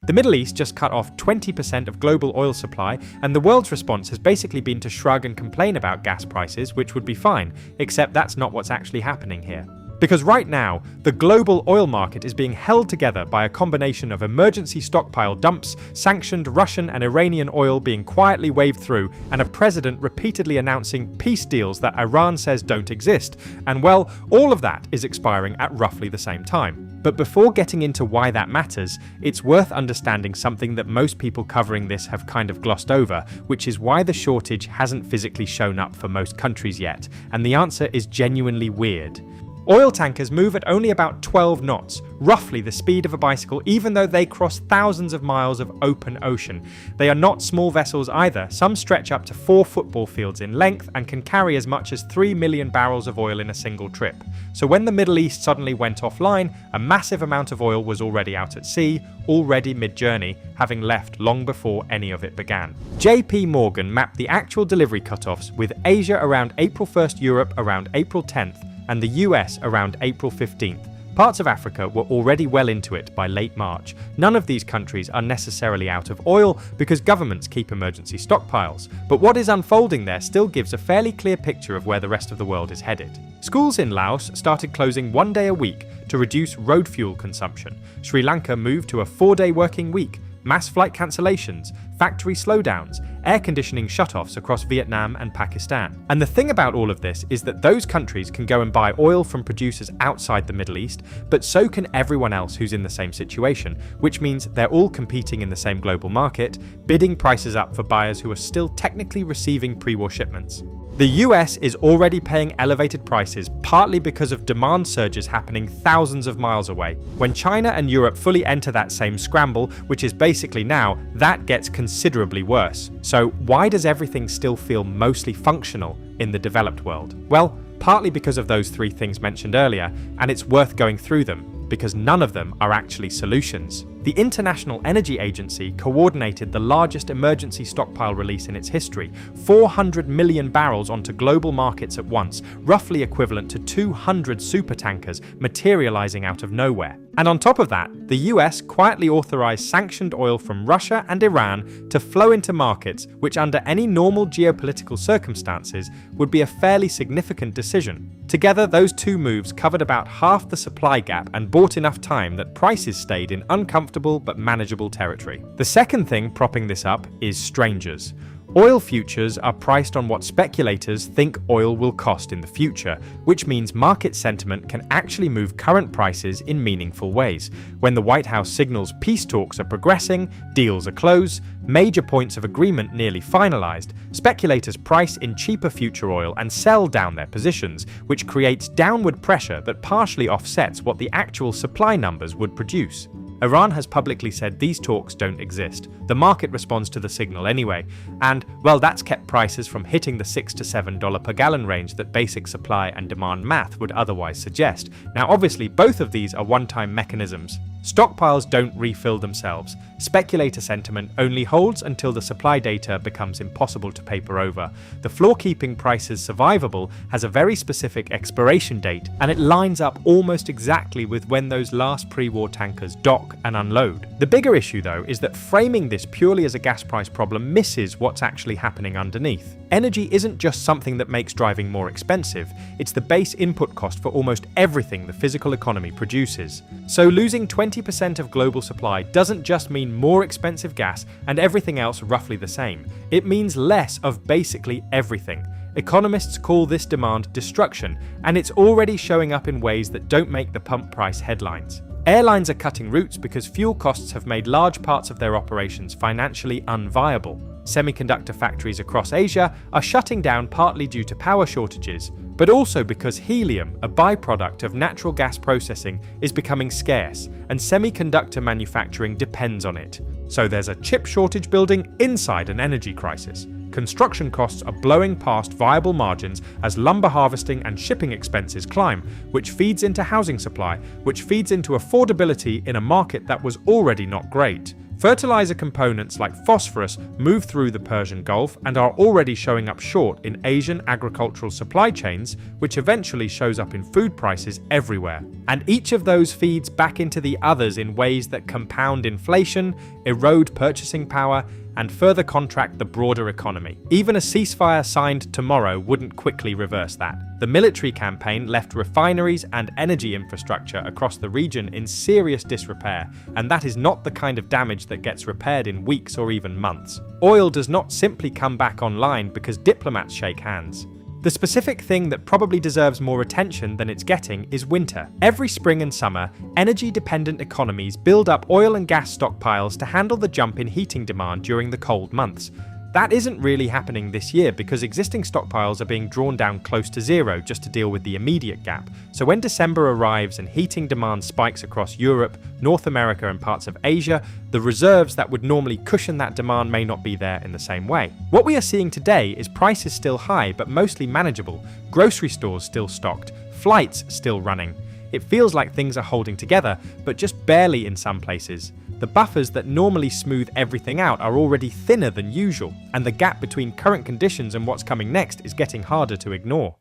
The Middle East just cut off 20% of global oil supply, and the world's response has basically been to shrug and complain about gas prices, which would be fine, except that's not what's actually happening here. Because right now, the global oil market is being held together by a combination of emergency stockpile dumps, sanctioned Russian and Iranian oil being quietly waved through, and a president repeatedly announcing peace deals that Iran says don't exist. And well, all of that is expiring at roughly the same time. But before getting into why that matters, it's worth understanding something that most people covering this have kind of glossed over, which is why the shortage hasn't physically shown up for most countries yet. And the answer is genuinely weird. Oil tankers move at only about 12 knots, roughly the speed of a bicycle, even though they cross thousands of miles of open ocean. They are not small vessels either. Some stretch up to 4 football fields in length and can carry as much as 3 million barrels of oil in a single trip. So when the Middle East suddenly went offline, a massive amount of oil was already out at sea, already mid-journey, having left long before any of it began. JP Morgan mapped the actual delivery cutoffs with Asia around April 1st, Europe around April 10th, and the US around April 15th. Parts of Africa were already well into it by late March. None of these countries are necessarily out of oil because governments keep emergency stockpiles, but what is unfolding there still gives a fairly clear picture of where the rest of the world is headed. Schools in Laos started closing 1 day a week to reduce road fuel consumption. Sri Lanka moved to a 4-day working week. Mass flight cancellations, factory slowdowns, air conditioning shutoffs across Vietnam and Pakistan. And the thing about all of this is that those countries can go and buy oil from producers outside the Middle East, but so can everyone else who's in the same situation, which means they're all competing in the same global market, bidding prices up for buyers who are still technically receiving pre-war shipments. The US is already paying elevated prices partly because of demand surges happening thousands of miles away. When China and Europe fully enter that same scramble, which is basically now, that gets considerably worse. So why does everything still feel mostly functional in the developed world? Well, partly because of those 3 things mentioned earlier, and it's worth going through them, because none of them are actually solutions. The International Energy Agency coordinated the largest emergency stockpile release in its history, 400 million barrels onto global markets at once, roughly equivalent to 200 supertankers materializing out of nowhere. And on top of that, the US quietly authorized sanctioned oil from Russia and Iran to flow into markets which under any normal geopolitical circumstances would be a fairly significant decision. Together, those 2 moves covered about half the supply gap and bought enough time that prices stayed in uncomfortable but manageable territory. The second thing propping this up is strangers. Oil futures are priced on what speculators think oil will cost in the future, which means market sentiment can actually move current prices in meaningful ways. When the White House signals peace talks are progressing, deals are close, major points of agreement nearly finalized, speculators price in cheaper future oil and sell down their positions, which creates downward pressure that partially offsets what the actual supply numbers would produce. Iran has publicly said these talks don't exist. The market responds to the signal anyway, and, well, that's kept prices from hitting the $6 to $7 per gallon range that basic supply and demand math would otherwise suggest. Now, obviously, both of these are one-time mechanisms. Stockpiles don't refill themselves. Speculator sentiment only holds until the supply data becomes impossible to paper over. The floor keeping prices survivable has a very specific expiration date, and it lines up almost exactly with when those last pre-war tankers dock and unload. The bigger issue, though, is that framing this purely as a gas price problem misses what's actually happening underneath. Energy isn't just something that makes driving more expensive, it's the base input cost for almost everything the physical economy produces. So losing 20% of global supply doesn't just mean more expensive gas and everything else roughly the same. It means less of basically everything. Economists call this demand destruction, and it's already showing up in ways that don't make the pump price headlines. Airlines are cutting routes because fuel costs have made large parts of their operations financially unviable. Semiconductor factories across Asia are shutting down partly due to power shortages, but also because helium, a byproduct of natural gas processing, is becoming scarce, and semiconductor manufacturing depends on it. So there's a chip shortage building inside an energy crisis. Construction costs are blowing past viable margins as lumber harvesting and shipping expenses climb, which feeds into housing supply, which feeds into affordability in a market that was already not great. Fertilizer components like phosphorus move through the Persian Gulf and are already showing up short in Asian agricultural supply chains, which eventually shows up in food prices everywhere. And each of those feeds back into the others in ways that compound inflation, erode purchasing power, and further contract the broader economy. Even a ceasefire signed tomorrow wouldn't quickly reverse that. The military campaign left refineries and energy infrastructure across the region in serious disrepair, and that is not the kind of damage that gets repaired in weeks or even months. Oil does not simply come back online because diplomats shake hands. The specific thing that probably deserves more attention than it's getting is winter. Every spring and summer, energy-dependent economies build up oil and gas stockpiles to handle the jump in heating demand during the cold months. That isn't really happening this year because existing stockpiles are being drawn down close to zero just to deal with the immediate gap. So when December arrives and heating demand spikes across Europe, North America and parts of Asia, the reserves that would normally cushion that demand may not be there in the same way. What we are seeing today is prices still high but mostly manageable, grocery stores still stocked, flights still running. It feels like things are holding together, but just barely in some places. The buffers that normally smooth everything out are already thinner than usual, and the gap between current conditions and what's coming next is getting harder to ignore.